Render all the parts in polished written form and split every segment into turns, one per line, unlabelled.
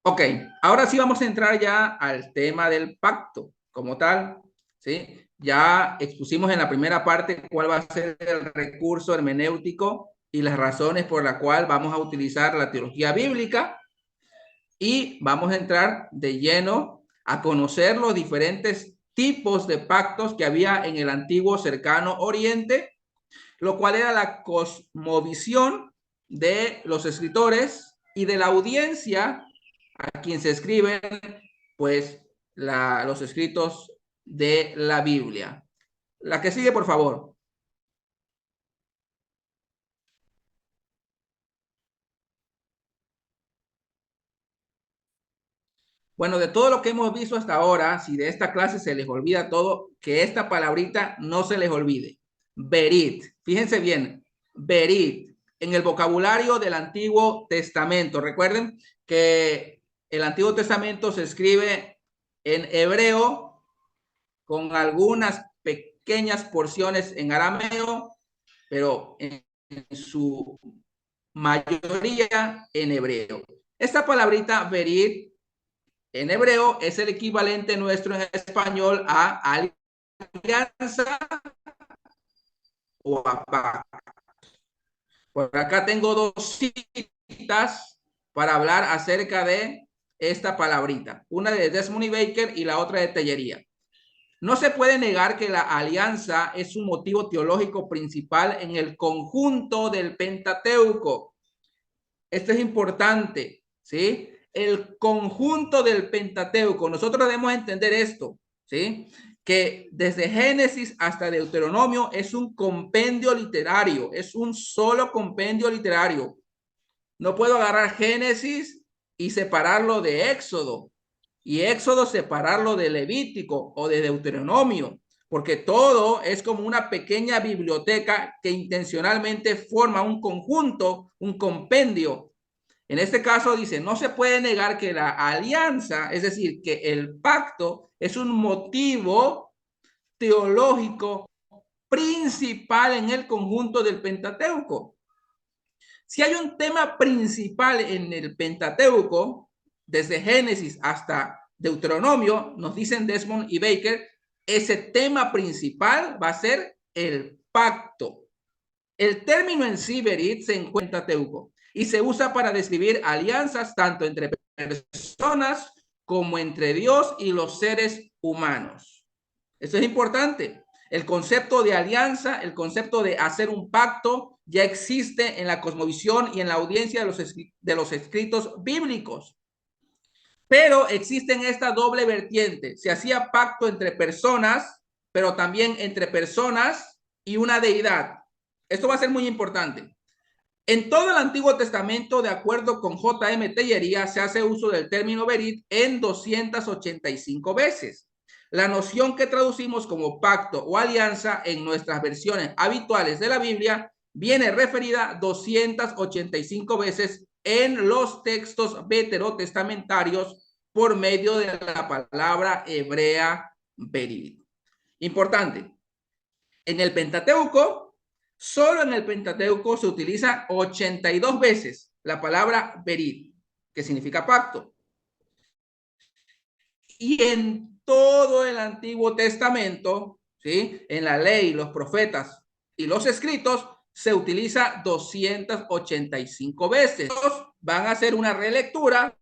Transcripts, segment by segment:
Ok, ahora sí vamos a entrar ya al tema del pacto como tal, ¿sí? Ya expusimos en la primera parte cuál va a ser el recurso hermenéutico y las razones por las cuales vamos a utilizar la teología bíblica y vamos a entrar de lleno a conocer los diferentes tipos de pactos que había en el antiguo cercano Oriente, lo cual era la cosmovisión de los escritores y de la audiencia a quien se escriben, pues, los escritos de la Biblia. La que sigue, por favor. Bueno, de todo lo que hemos visto hasta ahora, si de esta clase se les olvida todo, que esta palabrita no se les olvide. Berit. Fíjense bien, Berit. En el vocabulario del Antiguo Testamento. Recuerden que el Antiguo Testamento se escribe en hebreo con algunas pequeñas porciones en arameo, pero en su mayoría en hebreo. Esta palabrita Berit en hebreo es el equivalente nuestro en español a alianza o a pacto. Por acá tengo dos citas para hablar acerca de esta palabrita. Una de Desmond y Baker y la otra de Tellería. No se puede negar que la alianza es un motivo teológico principal en el conjunto del Pentateuco. Esto es importante, ¿sí? El conjunto del Pentateuco. Nosotros debemos entender esto, ¿sí? Que desde Génesis hasta Deuteronomio es un compendio literario, es un solo compendio literario. No puedo agarrar Génesis y separarlo de Éxodo, y Éxodo separarlo de Levítico o de Deuteronomio, porque todo es como una pequeña biblioteca que intencionalmente forma un conjunto, un compendio. En este caso dice, no se puede negar que la alianza, es decir, que el pacto es un motivo teológico principal en el conjunto del Pentateuco. Si hay un tema principal en el Pentateuco, desde Génesis hasta Deuteronomio, nos dicen Desmond y Baker, ese tema principal va a ser el pacto. El término en sí, Berit, se encuentra en Pentateuco y se usa para describir alianzas tanto entre personas como entre Dios y los seres humanos. Esto es importante. El concepto de alianza, el concepto de hacer un pacto, ya existe en la cosmovisión y en la audiencia de los escritos bíblicos. Pero existe esta doble vertiente. Se hacía pacto entre personas, pero también entre personas y una deidad. Esto va a ser muy importante. En todo el Antiguo Testamento, de acuerdo con J.M. Tellería, se hace uso del término Berit en 285 veces. La noción que traducimos como pacto o alianza en nuestras versiones habituales de la Biblia viene referida 285 veces en los textos veterotestamentarios por medio de la palabra hebrea Berit. Importante. En el Pentateuco, solo en el Pentateuco se utiliza 82 veces la palabra Berit, que significa pacto. Y en todo el Antiguo Testamento, ¿sí? En la ley, los profetas y los escritos, se utiliza 285 veces. Van a hacer una relectura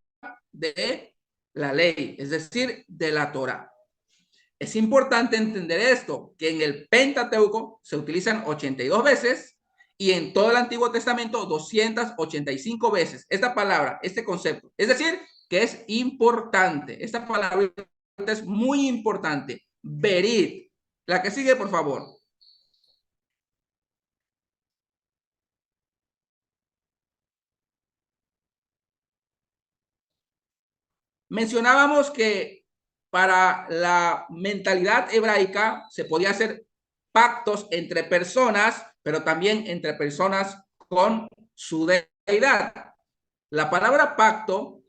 de la ley, es decir, de la Torá. Es importante entender esto, que en el Pentateuco se utilizan 82 veces y en todo el Antiguo Testamento 285 veces esta palabra, este concepto. Es decir, que es importante. Esta palabra es muy importante. Berit. La que sigue, por favor. Mencionábamos que para la mentalidad hebraica se podía hacer pactos entre personas, pero también entre personas con su deidad. La palabra pacto,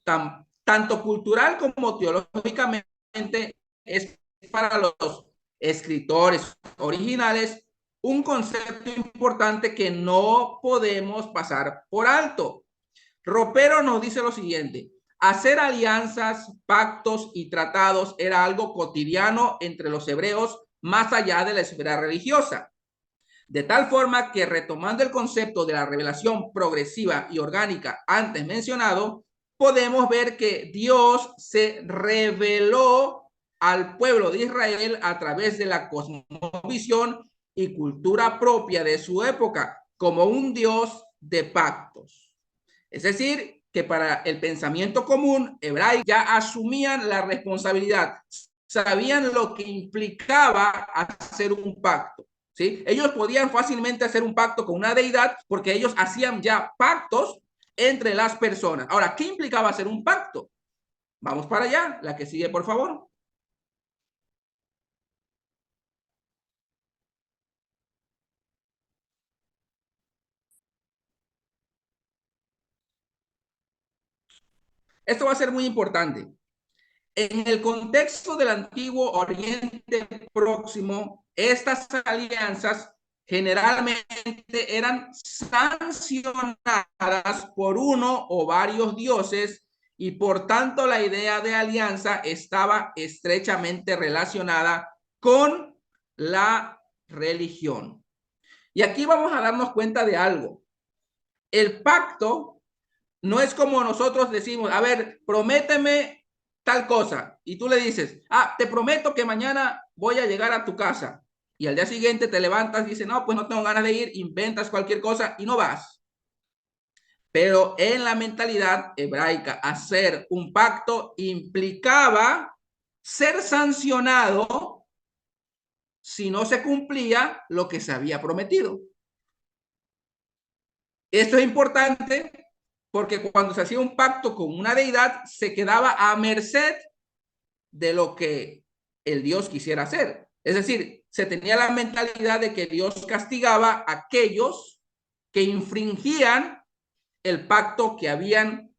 tanto cultural como teológicamente, es para los escritores originales un concepto importante que no podemos pasar por alto. Ropero nos dice lo siguiente: hacer alianzas, pactos y tratados era algo cotidiano entre los hebreos más allá de la esfera religiosa. De tal forma que, retomando el concepto de la revelación progresiva y orgánica antes mencionado, podemos ver que Dios se reveló al pueblo de Israel a través de la cosmovisión y cultura propia de su época, como un Dios de pactos. Es decir, que para el pensamiento común hebraico ya asumían la responsabilidad, sabían lo que implicaba hacer un pacto. ¿Sí? Ellos podían fácilmente hacer un pacto con una deidad porque ellos hacían ya pactos entre las personas. Ahora, ¿qué implicaba hacer un pacto? Vamos para allá, la que sigue, por favor. Esto va a ser muy importante. En el contexto del antiguo Oriente Próximo, estas alianzas generalmente eran sancionadas por uno o varios dioses y por tanto la idea de alianza estaba estrechamente relacionada con la religión. Y aquí vamos a darnos cuenta de algo. El pacto no es como nosotros decimos, a ver, prométeme tal cosa. Y tú le dices, te prometo que mañana voy a llegar a tu casa. Y al día siguiente te levantas y dices, no, pues no tengo ganas de ir, inventas cualquier cosa y no vas. Pero en la mentalidad hebraica, hacer un pacto implicaba ser sancionado si no se cumplía lo que se había prometido. Esto es importante porque cuando se hacía un pacto con una deidad, se quedaba a merced de lo que el Dios quisiera hacer. Es decir, se tenía la mentalidad de que Dios castigaba a aquellos que infringían el pacto que habían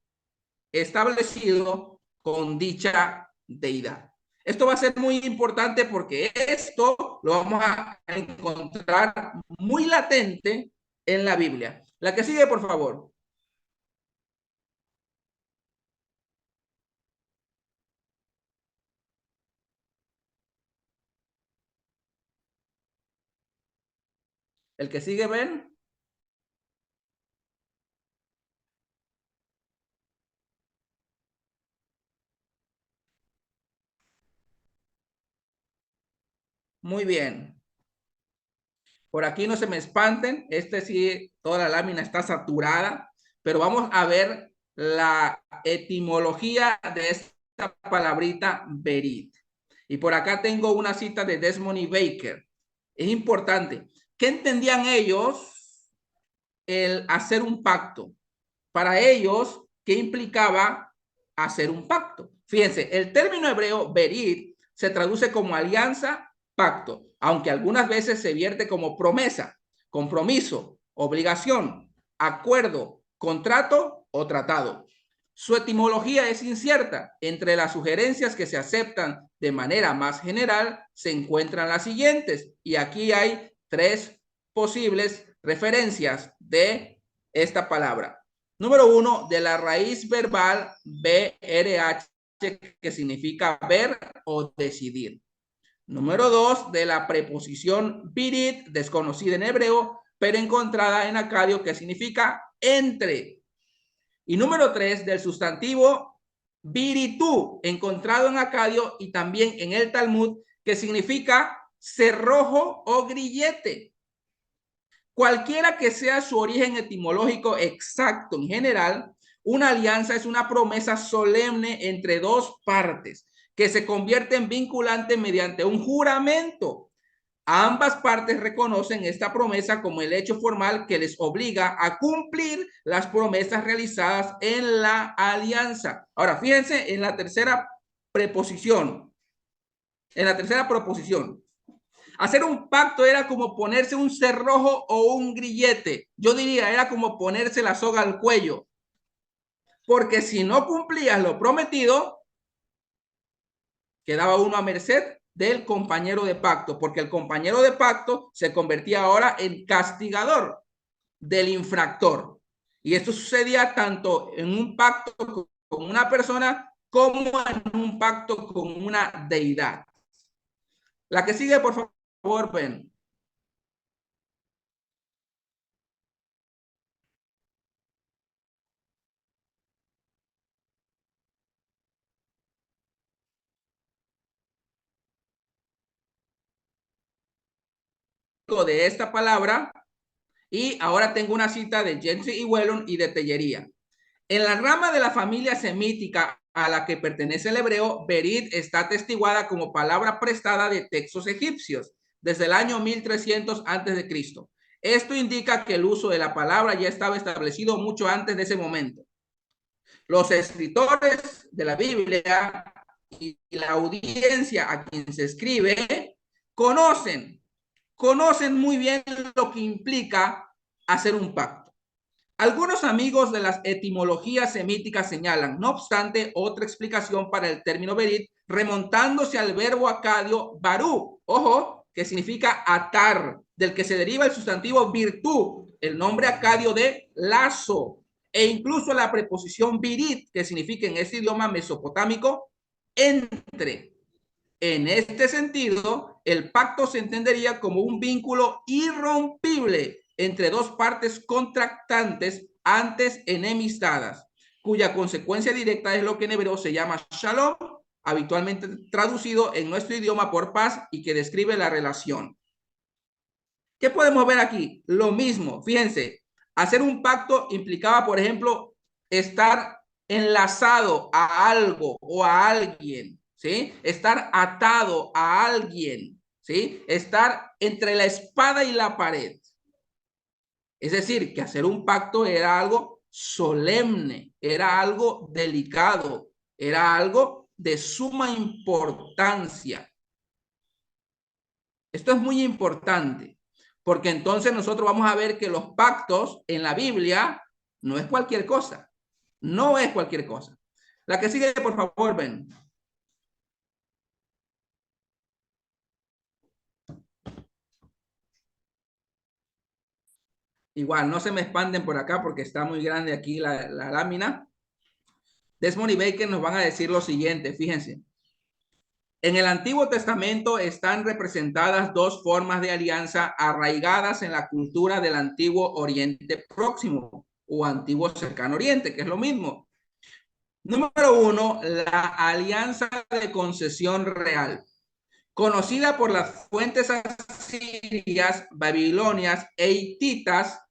establecido con dicha deidad. Esto va a ser muy importante porque esto lo vamos a encontrar muy latente en la Biblia. La que sigue, por favor. El que sigue, Ben. Muy bien. Por aquí no se me espanten. Este sí, toda la lámina está saturada. Pero vamos a ver la etimología de esta palabrita berit. Y por acá tengo una cita de Desmond y Baker. Es importante. ¿Qué entendían ellos el hacer un pacto? Para ellos, ¿qué implicaba hacer un pacto? Fíjense, el término hebreo berit se traduce como alianza, pacto, aunque algunas veces se vierte como promesa, compromiso, obligación, acuerdo, contrato o tratado. Su etimología es incierta. Entre las sugerencias que se aceptan de manera más general se encuentran las siguientes, y aquí hay tres posibles referencias de esta palabra. Número uno, de la raíz verbal BRH, que significa ver o decidir. Número dos, de la preposición birit, desconocida en hebreo, pero encontrada en acadio, que significa entre. Y número tres, del sustantivo biritú, encontrado en acadio y también en el Talmud, que significa cerrojo o grillete. Cualquiera que sea su origen etimológico exacto en general, una alianza es una promesa solemne entre dos partes que se convierte en vinculante mediante un juramento. Ambas partes reconocen esta promesa como el hecho formal que les obliga a cumplir las promesas realizadas en la alianza. Ahora, fíjense en la tercera preposición, en la tercera proposición. Hacer un pacto era como ponerse un cerrojo o un grillete. Yo diría, era como ponerse la soga al cuello. Porque si no cumplías lo prometido, quedaba uno a merced del compañero de pacto, porque el compañero de pacto se convertía ahora en castigador del infractor. Y esto sucedía tanto en un pacto con una persona como en un pacto con una deidad. La que sigue, por favor, Ben. De esta palabra, y ahora tengo una cita de Gentry y Wellon y de Tellería. En la rama de la familia semítica a la que pertenece el hebreo, Berit está atestiguada como palabra prestada de textos egipcios desde el año 1300 a.C. Esto indica que el uso de la palabra ya estaba establecido mucho antes de ese momento. Los escritores de la Biblia y la audiencia a quien se escribe conocen muy bien lo que implica hacer un pacto. Algunos amigos de las etimologías semíticas señalan, no obstante, otra explicación para el término berit, remontándose al verbo acadio barú, ojo, que significa atar, del que se deriva el sustantivo virtud, el nombre acadio de lazo, e incluso la preposición virit, que significa en este idioma mesopotámico entre. En este sentido, el pacto se entendería como un vínculo irrompible entre dos partes contractantes antes enemistadas, cuya consecuencia directa es lo que en hebreo se llama shalom, habitualmente traducido en nuestro idioma por paz y que describe la relación. ¿Qué podemos ver aquí? Lo mismo, fíjense, hacer un pacto implicaba, por ejemplo, estar enlazado a algo o a alguien, ¿sí? Estar atado a alguien, ¿sí? Estar entre la espada y la pared. Es decir, que hacer un pacto era algo solemne, era algo delicado, era algo de suma importancia. Esto es muy importante, porque entonces nosotros vamos a ver que los pactos en la Biblia no es cualquier cosa, no es cualquier cosa. La que sigue, por favor, Ben. Igual, no se me expanden por acá porque está muy grande aquí la lámina. Desmond y Baker nos van a decir lo siguiente, fíjense. En el Antiguo Testamento están representadas dos formas de alianza arraigadas en la cultura del Antiguo Oriente Próximo o Antiguo Cercano Oriente, que es lo mismo. Número uno, la alianza de concesión real, conocida por las fuentes asirias, babilonias e hititas,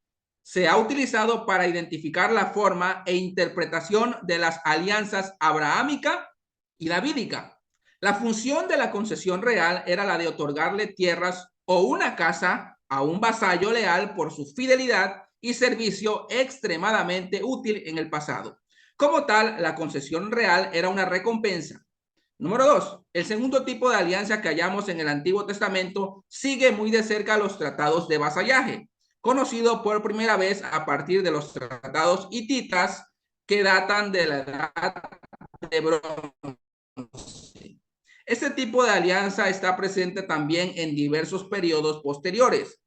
se ha utilizado para identificar la forma e interpretación de las alianzas abrahámica y davídica. La función de la concesión real era la de otorgarle tierras o una casa a un vasallo leal por su fidelidad y servicio extremadamente útil en el pasado. Como tal, la concesión real era una recompensa. Número dos, el segundo tipo de alianza que hallamos en el Antiguo Testamento sigue muy de cerca los tratados de vasallaje, conocido por primera vez a partir de los tratados hititas que datan de la edad de bronce. Este tipo de alianza está presente también en diversos periodos posteriores.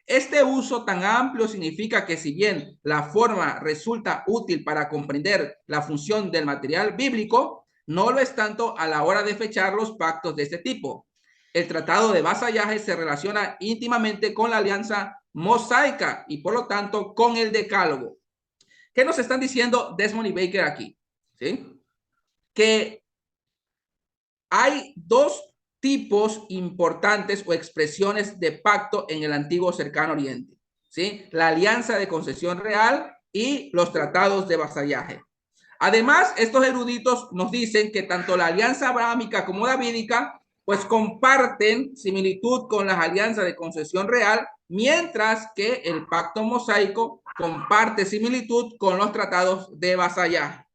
Este uso tan amplio significa que si bien la forma resulta útil para comprender la función del material bíblico, no lo es tanto a la hora de fechar los pactos de este tipo. El tratado de vasallaje se relaciona íntimamente con la alianza mosaica y por lo tanto con el decálogo. ¿Qué nos están diciendo Desmond y Baker aquí? ¿Sí? Que hay dos tipos importantes o expresiones de pacto en el antiguo cercano oriente, ¿sí? La alianza de concesión real y los tratados de vasallaje. Además, estos eruditos nos dicen que tanto la alianza abrahámica como davídica pues comparten similitud con las alianzas de concesión real, mientras que el pacto mosaico comparte similitud con los tratados de vasallaje.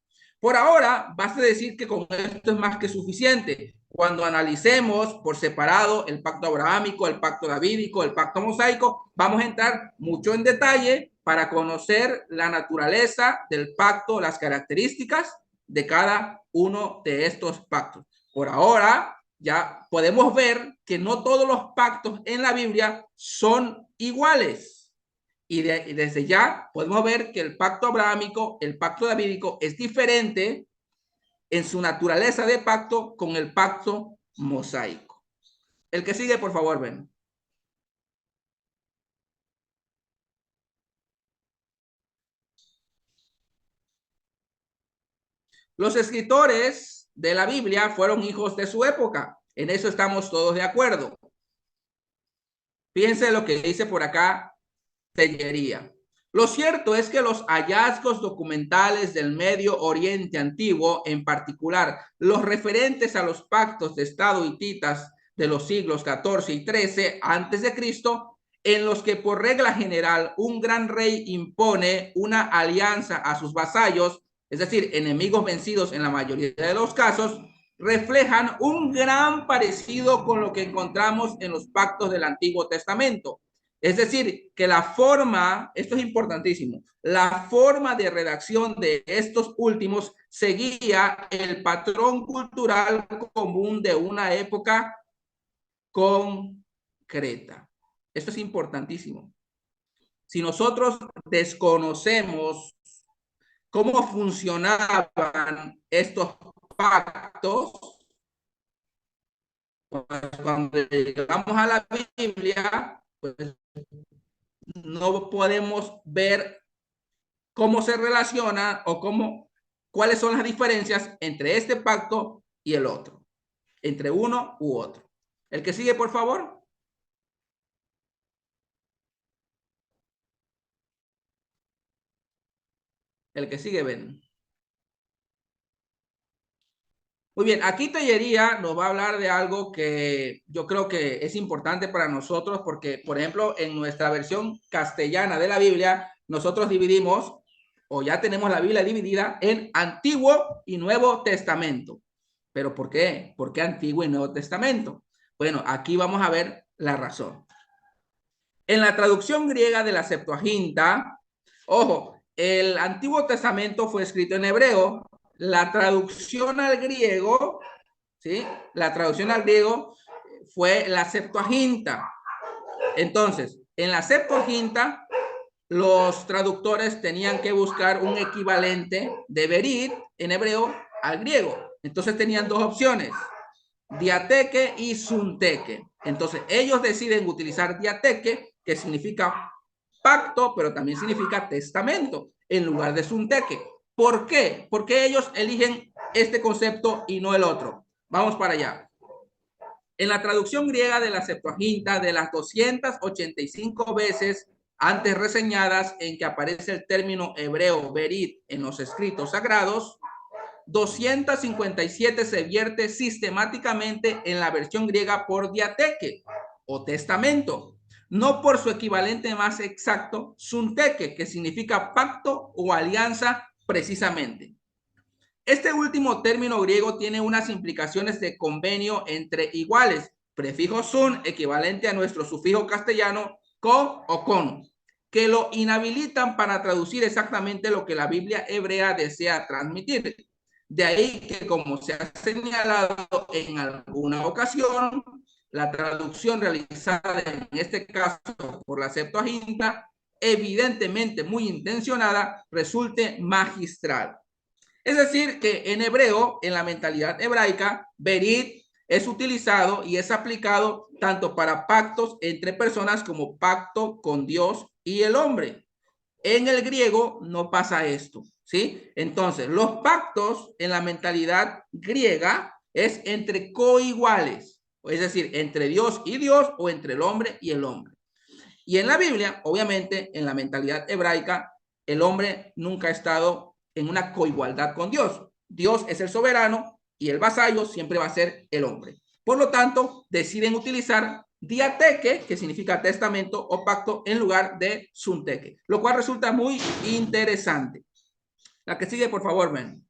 Por ahora, basta decir que con esto es más que suficiente. Cuando analicemos por separado el pacto abrahámico, el pacto davídico, el pacto mosaico, vamos a entrar mucho en detalle para conocer la naturaleza del pacto, las características de cada uno de estos pactos. Por ahora, ya podemos ver que no todos los pactos en la Biblia son iguales. Y desde ya podemos ver que el pacto abrahámico, el pacto davídico es diferente en su naturaleza de pacto con el pacto mosaico. El que sigue, por favor, ven. Los escritores de la Biblia fueron hijos de su época. En eso estamos todos de acuerdo. Fíjense lo que dice por acá Tellería. Lo cierto es que los hallazgos documentales del Medio Oriente Antiguo, en particular los referentes a los pactos de Estado hititas de los siglos XIV y XIII antes de Cristo, en los que por regla general un gran rey impone una alianza a sus vasallos, es decir, enemigos vencidos en la mayoría de los casos, reflejan un gran parecido con lo que encontramos en los pactos del Antiguo Testamento. Es decir, que la forma, esto es importantísimo, la forma de redacción de estos últimos seguía el patrón cultural común de una época concreta. Esto es importantísimo. Si nosotros desconocemos cómo funcionaban estos pactos, pues cuando llegamos a la Biblia, pues no podemos ver cómo se relaciona o cuáles son las diferencias entre este pacto y el otro, entre uno u otro. El que sigue, por favor. El que sigue, ven. Muy bien, aquí Tellería nos va a hablar de algo que yo creo que es importante para nosotros porque, por ejemplo, en nuestra versión castellana de la Biblia, nosotros dividimos o ya tenemos la Biblia dividida en Antiguo y Nuevo Testamento. ¿Pero por qué? ¿Por qué Antiguo y Nuevo Testamento? Bueno, aquí vamos a ver la razón. En la traducción griega de la Septuaginta, ojo, el Antiguo Testamento fue escrito en hebreo. La traducción al griego, ¿sí? La traducción al griego fue la Septuaginta. Entonces, en la Septuaginta, los traductores tenían que buscar un equivalente de Berit en hebreo al griego. Entonces tenían dos opciones, diateque y sunteque. Entonces ellos deciden utilizar diateque, que significa pacto, pero también significa testamento, en lugar de sunteque. ¿Por qué? Porque ellos eligen este concepto y no el otro. Vamos para allá. En la traducción griega de la Septuaginta, de las 285 veces antes reseñadas en que aparece el término hebreo berit en los escritos sagrados, 257 se vierte sistemáticamente en la versión griega por diateque o testamento, no por su equivalente más exacto, sunteque, que significa pacto o alianza precisamente. Este último término griego tiene unas implicaciones de convenio entre iguales, prefijo sun equivalente a nuestro sufijo castellano con o con, que lo inhabilitan para traducir exactamente lo que la Biblia hebrea desea transmitir. De ahí que, como se ha señalado en alguna ocasión, la traducción realizada en este caso por la Septuaginta, evidentemente muy intencionada, resulte magistral. Es decir, que en hebreo, en la mentalidad hebraica, berit es utilizado y es aplicado tanto para pactos entre personas como pacto con Dios y el hombre. En el griego no pasa esto, ¿sí? Entonces, los pactos en la mentalidad griega es entre coiguales, es decir, entre Dios y Dios o entre el hombre y el hombre. Y en la Biblia, obviamente, en la mentalidad hebraica, el hombre nunca ha estado en una coigualdad con Dios. Dios es el soberano y el vasallo siempre va a ser el hombre. Por lo tanto, deciden utilizar diateque, que significa testamento o pacto, en lugar de sunteque, lo cual resulta muy interesante. La que sigue, por favor, ven.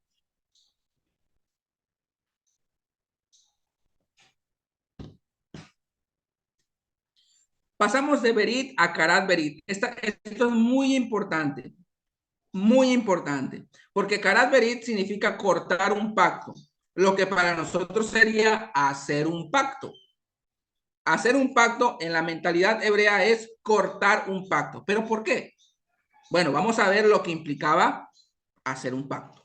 Pasamos de Berit a Karat Berit. Esto es muy importante, porque Karat Berit significa cortar un pacto, lo que para nosotros sería hacer un pacto. Hacer un pacto en la mentalidad hebrea es cortar un pacto. ¿Pero por qué? Bueno, vamos a ver lo que implicaba hacer un pacto.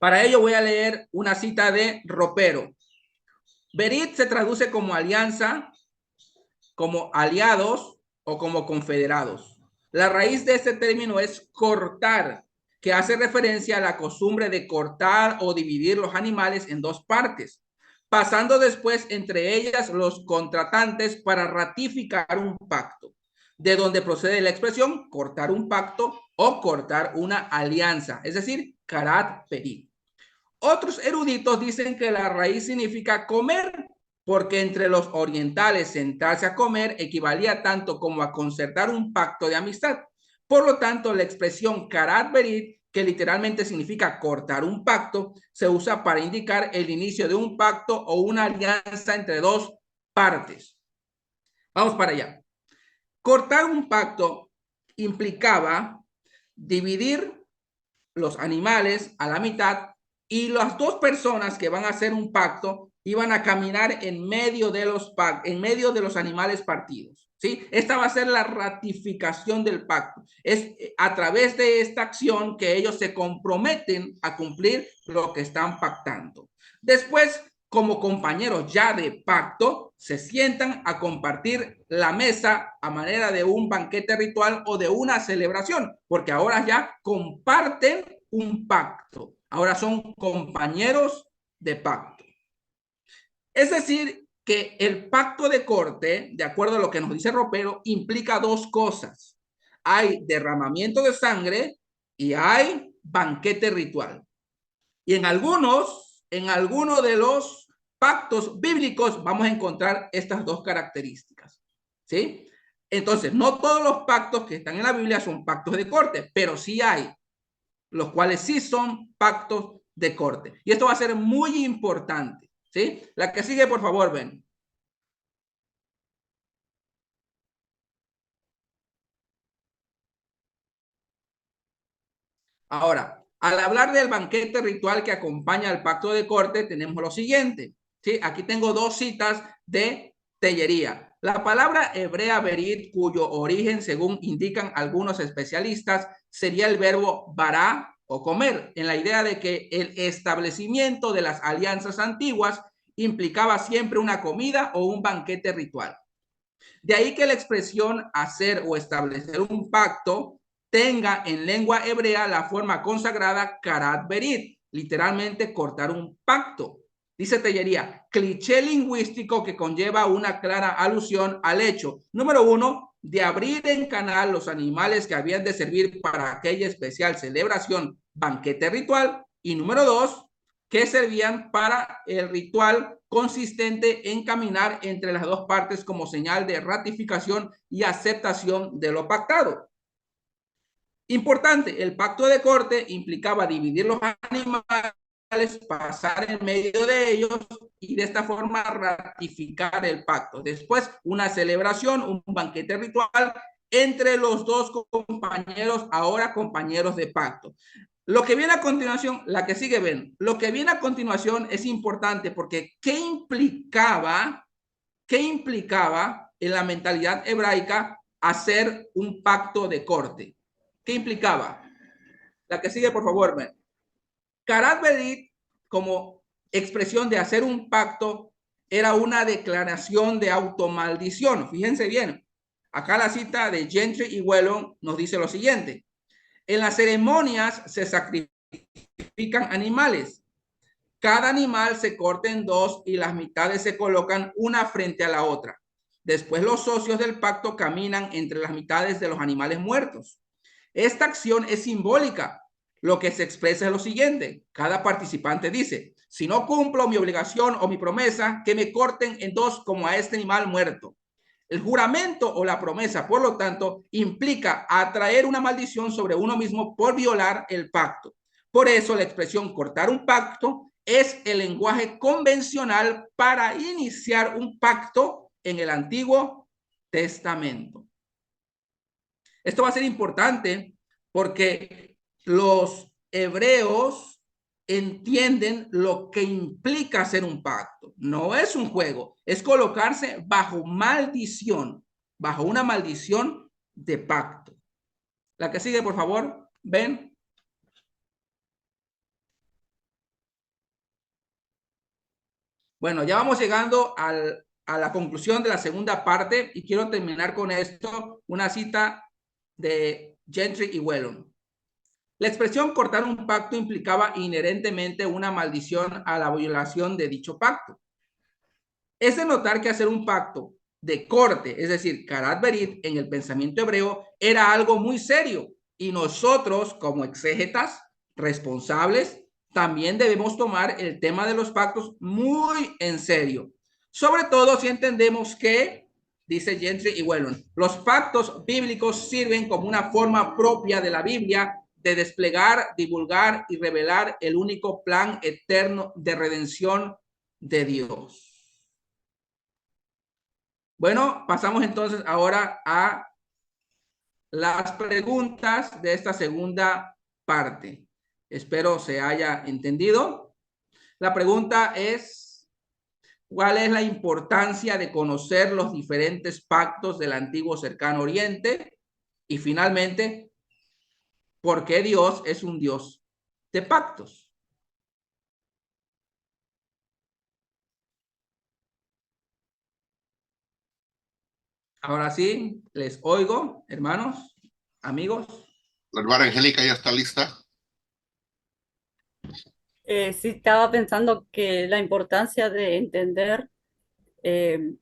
Para ello voy a leer una cita de Ropero. Berit se traduce como alianza, como aliados o como confederados. La raíz de este término es cortar, que hace referencia a la costumbre de cortar o dividir los animales en dos partes, pasando después entre ellas los contratantes para ratificar un pacto, de donde procede la expresión cortar un pacto o cortar una alianza, es decir, karat perit. Otros eruditos dicen que la raíz significa comer, porque entre los orientales sentarse a comer equivalía tanto como a concertar un pacto de amistad. Por lo tanto, la expresión karat berit, que literalmente significa cortar un pacto, se usa para indicar el inicio de un pacto o una alianza entre dos partes. Vamos para allá. Cortar un pacto implicaba dividir los animales a la mitad y las dos personas que van a hacer un pacto iban a caminar en medio de los animales partidos. ¿Sí? Esta va a ser la ratificación del pacto. Es a través de esta acción que ellos se comprometen a cumplir lo que están pactando. Después, como compañeros ya de pacto, se sientan a compartir la mesa a manera de un banquete ritual o de una celebración, porque ahora ya comparten un pacto. Ahora son compañeros de pacto. Es decir, que el pacto de corte, de acuerdo a lo que nos dice Ropero, implica dos cosas. Hay derramamiento de sangre y hay banquete ritual. Y en algunos de los pactos bíblicos vamos a encontrar estas dos características. ¿Sí? Entonces, no todos los pactos que están en la Biblia son pactos de corte, pero sí hay, los cuales sí son pactos de corte. Y esto va a ser muy importante. ¿Sí? La que sigue, por favor, ven. Ahora, al hablar del banquete ritual que acompaña al pacto de corte, tenemos lo siguiente. ¿Sí? Aquí tengo dos citas de Tellería. La palabra hebrea berit, cuyo origen, según indican algunos especialistas, sería el verbo bará o comer, en la idea de que el establecimiento de las alianzas antiguas implicaba siempre una comida o un banquete ritual. De ahí que la expresión hacer o establecer un pacto tenga en lengua hebrea la forma consagrada karat berit, literalmente cortar un pacto. Dice Tellería, cliché lingüístico que conlleva una clara alusión al hecho, número uno, de abrir en canal los animales que habían de servir para aquella especial celebración, banquete ritual, y número dos, que servían para el ritual consistente en caminar entre las dos partes como señal de ratificación y aceptación de lo pactado. Importante, el pacto de corte implicaba dividir los animales, pasar en medio de ellos y de esta forma ratificar el pacto. Después, una celebración, un banquete ritual entre los dos compañeros, ahora compañeros de pacto. Lo que viene a continuación, la que sigue, ven, lo que viene a continuación es importante porque qué implicaba en la mentalidad hebraica hacer un pacto de corte? ¿Qué implicaba? La que sigue, por favor, ven. Karat Berit, como expresión de hacer un pacto, era una declaración de automaldición. Fíjense bien. Acá la cita de Gentry y Wellon nos dice lo siguiente. En las ceremonias se sacrifican animales. Cada animal se corta en dos y las mitades se colocan una frente a la otra. Después los socios del pacto caminan entre las mitades de los animales muertos. Esta acción es simbólica. Lo que se expresa es lo siguiente. Cada participante dice, si no cumplo mi obligación o mi promesa, que me corten en dos como a este animal muerto. El juramento o la promesa, por lo tanto, implica atraer una maldición sobre uno mismo por violar el pacto. Por eso la expresión cortar un pacto es el lenguaje convencional para iniciar un pacto en el Antiguo Testamento. Esto va a ser importante porque los hebreos entienden lo que implica hacer un pacto. No es un juego, es colocarse bajo maldición, bajo una maldición de pacto. La que sigue, por favor, ven. Bueno, ya vamos llegando a la conclusión de la segunda parte y quiero terminar con esto, una cita de Gentry y Whelan. La expresión cortar un pacto implicaba inherentemente una maldición a la violación de dicho pacto. Es de notar que hacer un pacto de corte, es decir, karat berit, en el pensamiento hebreo, era algo muy serio y nosotros, como exégetas responsables, también debemos tomar el tema de los pactos muy en serio. Sobre todo si entendemos que, dice Gentry y Whelan, los pactos bíblicos sirven como una forma propia de la Biblia de desplegar, divulgar y revelar el único plan eterno de redención de Dios. Bueno, pasamos entonces ahora a las preguntas de esta segunda parte. Espero se haya entendido. La pregunta es, ¿cuál es la importancia de conocer los diferentes pactos del antiguo cercano oriente? Y finalmente, ¿por qué Dios es un Dios de pactos? Ahora sí, les oigo, hermanos, amigos.
La hermana Angélica ya está lista.
Sí, estaba pensando que la importancia de entender eh,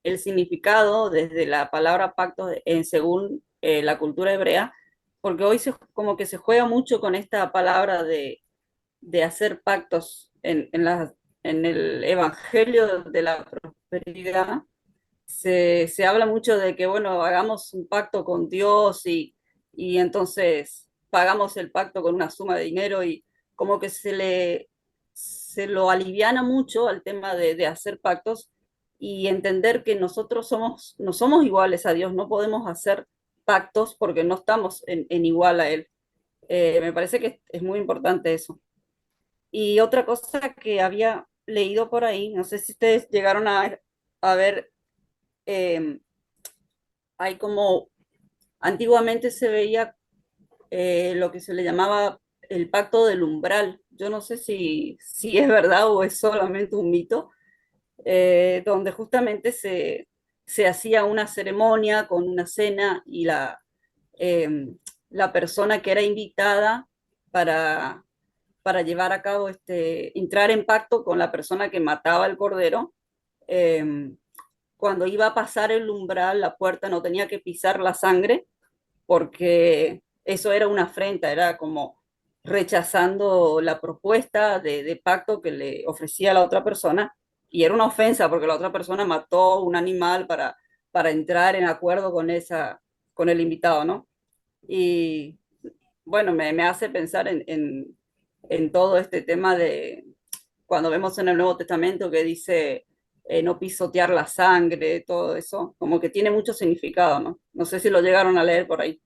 el significado desde la palabra pacto según la cultura hebrea, porque hoy como que se juega mucho con esta palabra de hacer pactos en el Evangelio de la Prosperidad. Se habla mucho de que, bueno, hagamos un pacto con Dios y entonces pagamos el pacto con una suma de dinero y como que se lo aliviana mucho al tema de hacer pactos y entender que nosotros no somos iguales a Dios, no podemos hacer pactos porque no estamos en igual a Él. Me parece que es muy importante eso. Y otra cosa que había leído por ahí, no sé si ustedes llegaron a ver, eh, hay como antiguamente se veía lo que se le llamaba el pacto del umbral. Yo no sé si es verdad o es solamente un mito, donde justamente se hacía una ceremonia con una cena y eh, la persona que era invitada para, para llevar a cabo entrar en pacto con la persona que mataba el cordero. eh, Cuando iba a pasar el umbral, la puerta no tenía que pisar la sangre porque eso era una afrenta, era como rechazando la propuesta de pacto que le ofrecía la otra persona y era una ofensa porque la otra persona mató un animal para entrar en acuerdo con con el invitado, ¿no? Y bueno, me hace pensar en todo este tema de cuando vemos en el Nuevo Testamento que dice no pisotear la sangre, todo eso, como que tiene mucho significado, ¿no? No sé si lo llegaron a leer por ahí.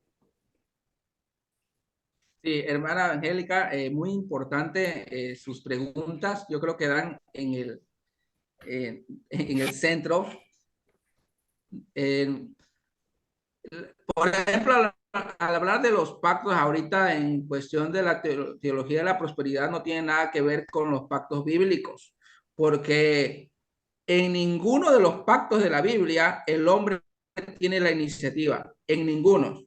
Sí, hermana Angélica, muy importante sus preguntas. Yo creo que dan en el centro. Eh, por ejemplo, al hablar de los pactos ahorita en cuestión de la teología de la prosperidad no tiene nada que ver con los pactos bíblicos, porque en ninguno de los pactos de la Biblia el hombre tiene la iniciativa, en ninguno.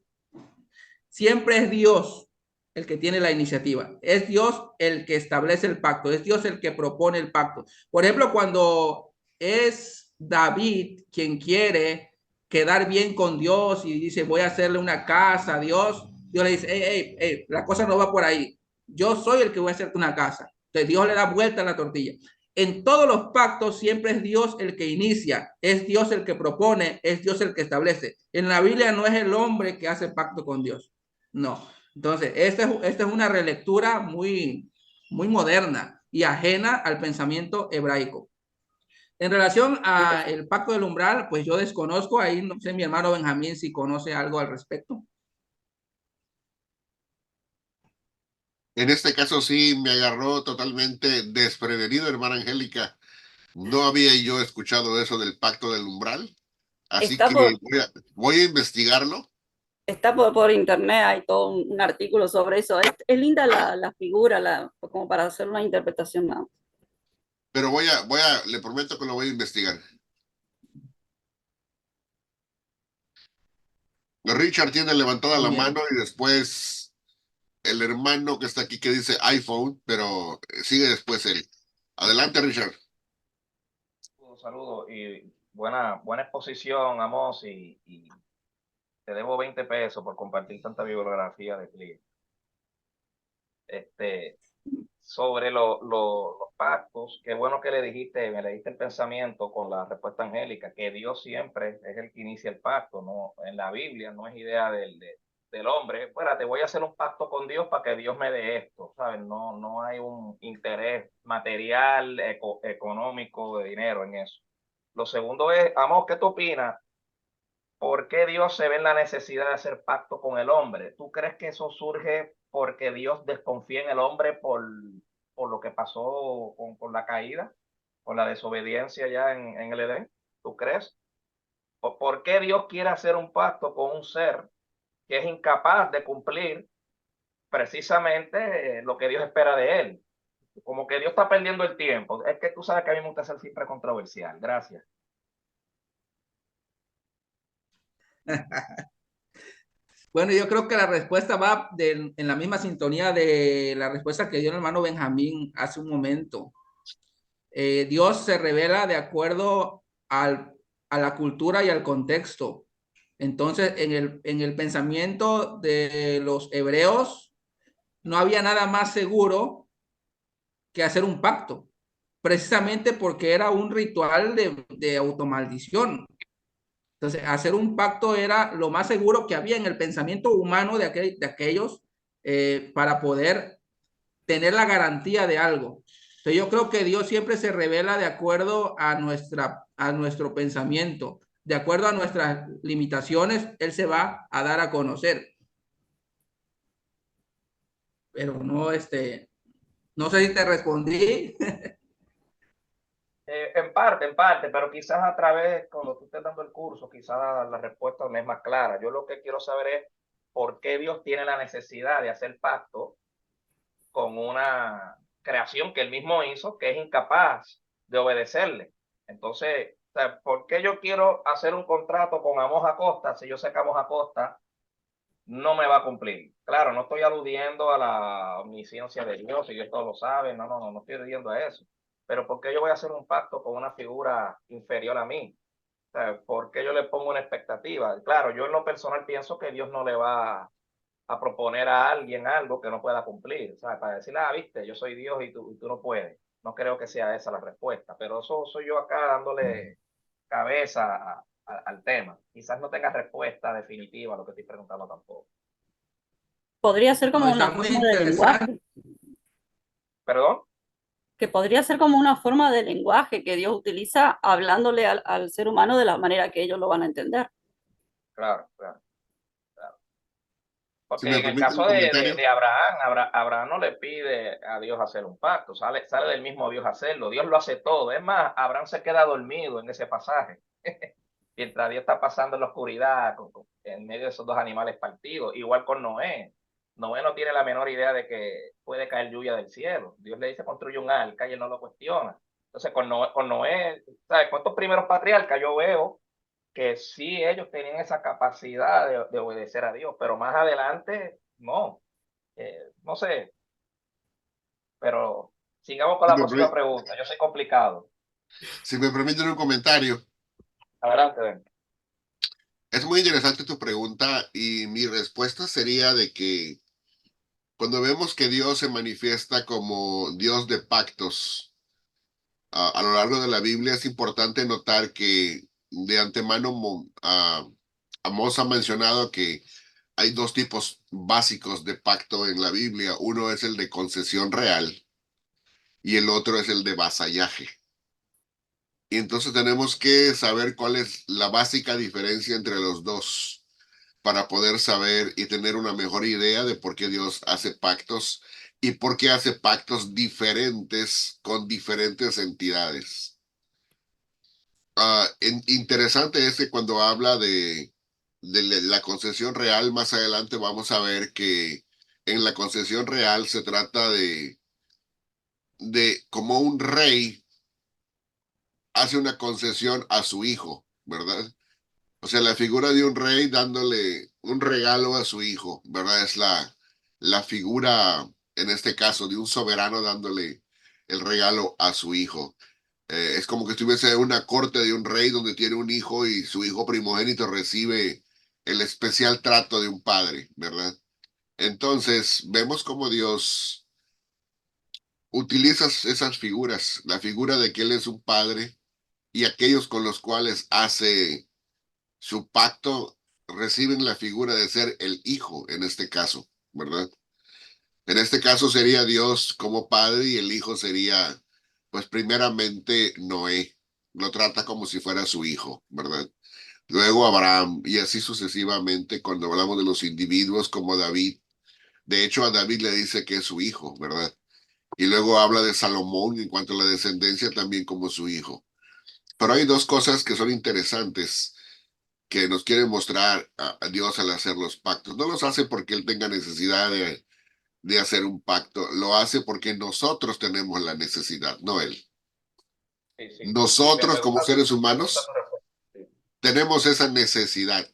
Siempre es Dios el que tiene la iniciativa. Es Dios el que establece el pacto. Es Dios el que propone el pacto. Por ejemplo, cuando es David quien quiere quedar bien con Dios y dice, voy a hacerle una casa a Dios, Dios le dice, la cosa no va por ahí. Yo soy el que voy a hacerte una casa. Entonces Dios le da vuelta a la tortilla. En todos los pactos siempre es Dios el que inicia, es Dios el que propone, es Dios el que establece. En la Biblia no es el hombre que hace pacto con Dios. No. Entonces, esta es una relectura muy moderna y ajena al pensamiento hebraico. En relación a el pacto del umbral, pues yo desconozco, ahí no sé mi hermano Benjamín si conoce algo al respecto.
En este caso sí me agarró totalmente desprevenido, hermana Angélica. No había yo escuchado eso del pacto del umbral, así
Está
que
por,
voy a investigarlo.
está por internet, hay todo un artículo sobre eso. Es linda la figura, como para hacer una interpretación. ¿No?
Pero le prometo que lo voy a investigar. Richard tiene levantada
Muy
la
bien.
mano y después el hermano que está aquí que dice iPhone, pero sigue después él. Adelante, Richard.
Saludos y buena exposición, Amos, y te debo 20 pesos por compartir tanta bibliografía de Clint. Sobre los pactos, qué bueno que me le diste el pensamiento con la respuesta angélica, que Dios siempre es el que inicia el pacto, no en la Biblia, no es idea del hombre. Bueno, te voy a hacer un pacto con Dios para que Dios me dé esto, ¿sabes? No hay un interés material, económico, de dinero en eso. Lo segundo es, Amos, ¿qué tú opinas? ¿Por qué Dios se ve en la necesidad de hacer pacto con el hombre? ¿Tú crees que eso surge porque Dios desconfía en el hombre por lo que pasó con la caída, con la desobediencia ya en el Edén? ¿Tú crees? ¿Por qué Dios quiere hacer un pacto con un ser que es incapaz de cumplir precisamente lo que Dios espera de él? Como que Dios está perdiendo el tiempo. Es que tú sabes que a mí me gusta ser siempre controversial. Gracias.
Bueno, yo creo que la respuesta va en la misma sintonía de la respuesta que dio el hermano Benjamín hace un momento. Dios se revela de acuerdo a la cultura y al contexto. Entonces, en el pensamiento de los hebreos, no había nada más seguro que hacer un pacto, precisamente porque era un ritual de automaldición. Entonces, hacer un pacto era lo más seguro que había en el pensamiento humano de aquellos para poder tener la garantía de algo. Entonces, yo creo que Dios siempre se revela de acuerdo a nuestro pensamiento, de acuerdo a nuestras limitaciones, Él se va a dar a conocer. Pero no, no sé si te respondí.
En parte, pero quizás a través, cuando tú estés dando el curso, quizás la respuesta no es más clara. Yo lo que quiero saber es por qué Dios tiene la necesidad de hacer pacto con una creación que él mismo hizo, que es incapaz de obedecerle. Entonces, o sea, ¿por qué yo quiero hacer un contrato con Amos Acosta si yo sé que Amos Acosta no me va a cumplir? Claro, no estoy aludiendo a la omnisciencia de Dios, y Dios todo lo sabe, no estoy aludiendo a eso. Pero ¿por qué yo voy a hacer un pacto con una figura inferior a mí? O sea, ¿por qué yo le pongo una expectativa? Claro, yo en lo personal pienso que Dios no le va a proponer a alguien algo que no pueda cumplir, ¿sabes? Para decirle, viste, yo soy Dios y tú no puedes. No creo que sea esa la respuesta, pero eso soy yo acá dándole cabeza al tema. Quizás no tenga respuesta definitiva a lo que estoy preguntando tampoco.
Podría ser
No,
como
está
una
muy
forma de
interesante.
lenguaje,
¿Perdón?
que podría ser como una forma de lenguaje que Dios utiliza hablándole al ser humano de la manera que ellos lo van a entender.
Claro, claro.
Si
Porque
me
en el
permiten un
caso
comentario.
de Abraham, Abraham no le pide a Dios hacer un pacto, sale del mismo Dios hacerlo. Dios lo hace todo. Es más, Abraham se queda dormido en ese pasaje. Mientras Dios está pasando en la oscuridad, en medio de esos dos animales partidos. Igual con Noé. Noé no tiene la menor idea de que puede caer lluvia del cielo. Dios le dice construye un arca y él no lo cuestiona. Entonces, con Noé, ¿sabes? Con estos primeros patriarcas yo veo que sí ellos tenían esa capacidad de obedecer a Dios, pero más adelante no. No sé, pero sigamos con
Si
la
me,
próxima
permi-
pregunta. Yo soy complicado.
si me permiten un comentario.
Adelante, Ben.
Es muy interesante tu pregunta y mi respuesta sería de que cuando vemos que Dios se manifiesta como Dios de pactos a lo largo de la Biblia, es importante notar que de antemano Amós ha mencionado que hay dos tipos básicos de pacto en la Biblia. Uno es el de concesión real y el otro es el de vasallaje. Y entonces tenemos que saber cuál es la básica diferencia entre los dos para poder saber y tener una mejor idea de por qué Dios hace pactos y por qué hace pactos diferentes con diferentes entidades. Interesante es que cuando habla de la concesión real, más adelante vamos a ver que en la concesión real se trata de como un rey hace una concesión a su hijo, ¿verdad? O sea, la figura de un rey dándole un regalo a su hijo, ¿verdad? Es la figura, en este caso, de un soberano dándole el regalo a su hijo. Es como que estuviese en una corte de un rey donde tiene un hijo y su hijo primogénito recibe el especial trato de un padre, ¿verdad? Entonces, vemos cómo Dios utiliza esas figuras, la figura de que Él es un padre y aquellos con los cuales hace su pacto reciben la figura de ser el hijo en este caso, ¿verdad? En este caso sería Dios como padre y el hijo sería, pues primeramente Noé. Lo trata como si fuera su hijo, ¿verdad? Luego Abraham y así sucesivamente cuando hablamos de los individuos como David. De hecho, a David le dice que es su hijo, ¿verdad? Y luego habla de Salomón en cuanto a la descendencia también como su hijo. Pero hay dos cosas que son interesantes que nos quiere mostrar a Dios al hacer los pactos. No los hace porque Él tenga necesidad de hacer un pacto, lo hace porque nosotros tenemos la necesidad, no Él.
Sí, sí.
Nosotros como seres
Me gusta tu
humanos
respuesta. Sí.
tenemos esa necesidad.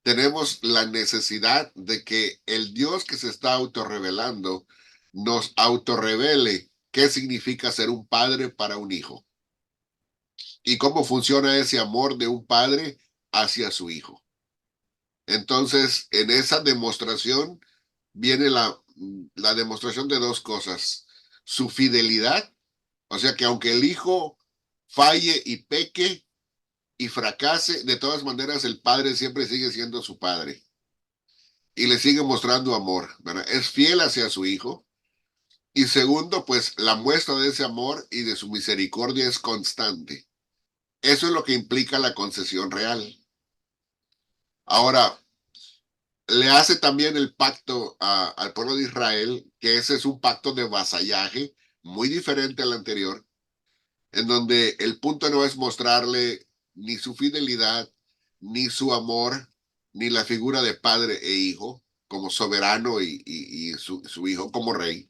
Tenemos la necesidad de que el Dios que se está autorrevelando nos autorrevele qué significa ser un padre para un hijo y cómo funciona ese amor de un padre hacia su hijo. Entonces, en esa demostración viene la demostración de dos cosas. Su fidelidad, o sea que aunque el hijo falle y peque y fracase, de todas maneras el padre siempre sigue siendo su padre y le sigue mostrando amor, ¿verdad? Es fiel hacia su hijo. Y segundo, pues la muestra de ese amor y de su misericordia es constante. Eso es lo que implica la concesión real. Ahora, le hace también el pacto al pueblo de Israel, que ese es un pacto de vasallaje, muy diferente al anterior, en donde el punto no es mostrarle ni su fidelidad, ni su amor, ni la figura de padre e hijo, como soberano y su hijo como rey,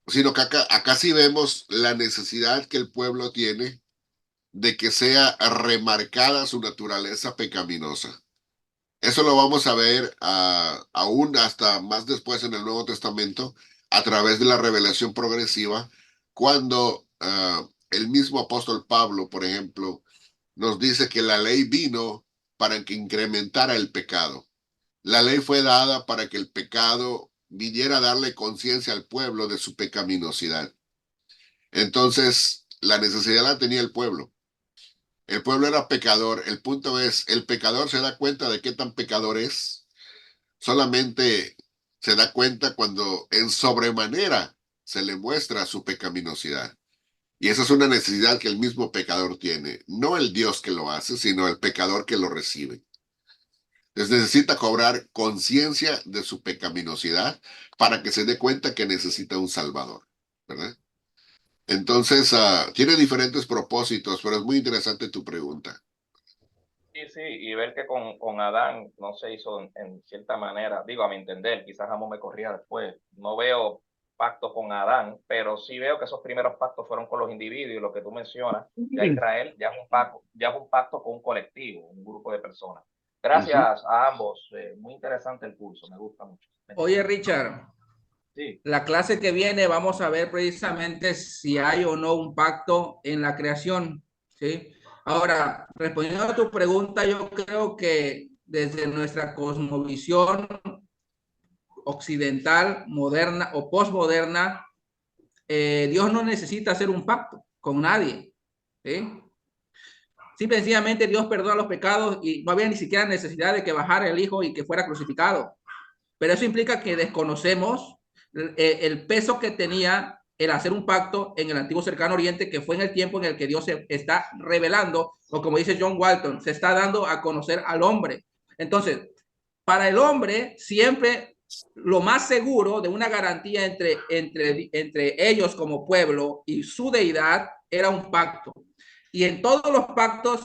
sino que acá sí vemos la necesidad que el pueblo tiene de que sea remarcada su naturaleza pecaminosa. Eso lo vamos a ver aún hasta más después en el Nuevo Testamento, a través de la revelación progresiva, cuando el mismo apóstol Pablo, por ejemplo, nos dice que la ley vino para que incrementara el pecado. La ley fue dada para que el pecado viniera a darle conciencia al pueblo de su pecaminosidad. Entonces, la necesidad la tenía el pueblo. El pueblo era pecador. El punto es, el pecador se da cuenta de qué tan pecador es. Solamente se da cuenta cuando en sobremanera se le muestra su pecaminosidad. Y esa es una necesidad que el mismo pecador tiene. No el Dios que lo hace, sino el pecador que lo recibe. Entonces necesita cobrar conciencia de su pecaminosidad para que se dé cuenta que necesita un Salvador, ¿verdad? Entonces, tiene diferentes propósitos, pero es muy interesante tu pregunta.
Sí, sí, y ver que con Adán no se hizo en cierta manera, digo, a mi entender, quizás Amo me corría después, no veo pacto con Adán, pero sí veo que esos primeros pactos fueron con los individuos y lo que tú mencionas, ya Israel ya es un pacto con un colectivo, un grupo de personas. Gracias a ambos, muy interesante el curso, me gusta mucho.
Oye, Richard,
Sí.
la clase que viene vamos a ver precisamente si hay o no un pacto en la creación, ¿sí? Ahora, respondiendo a tu pregunta, yo creo que desde nuestra cosmovisión occidental, moderna o postmoderna, Dios no necesita hacer un pacto con nadie, ¿sí? Simple y sencillamente Dios perdona los pecados y no había ni siquiera necesidad de que bajara el Hijo y que fuera crucificado. Pero eso implica que desconocemos el peso que tenía el hacer un pacto en el antiguo cercano oriente, que fue en el tiempo en el que Dios se está revelando, o como dice John Walton, se está dando a conocer al hombre. Entonces, para el hombre, siempre lo más seguro de una garantía entre ellos como pueblo y su deidad era un pacto. Y en todos los pactos,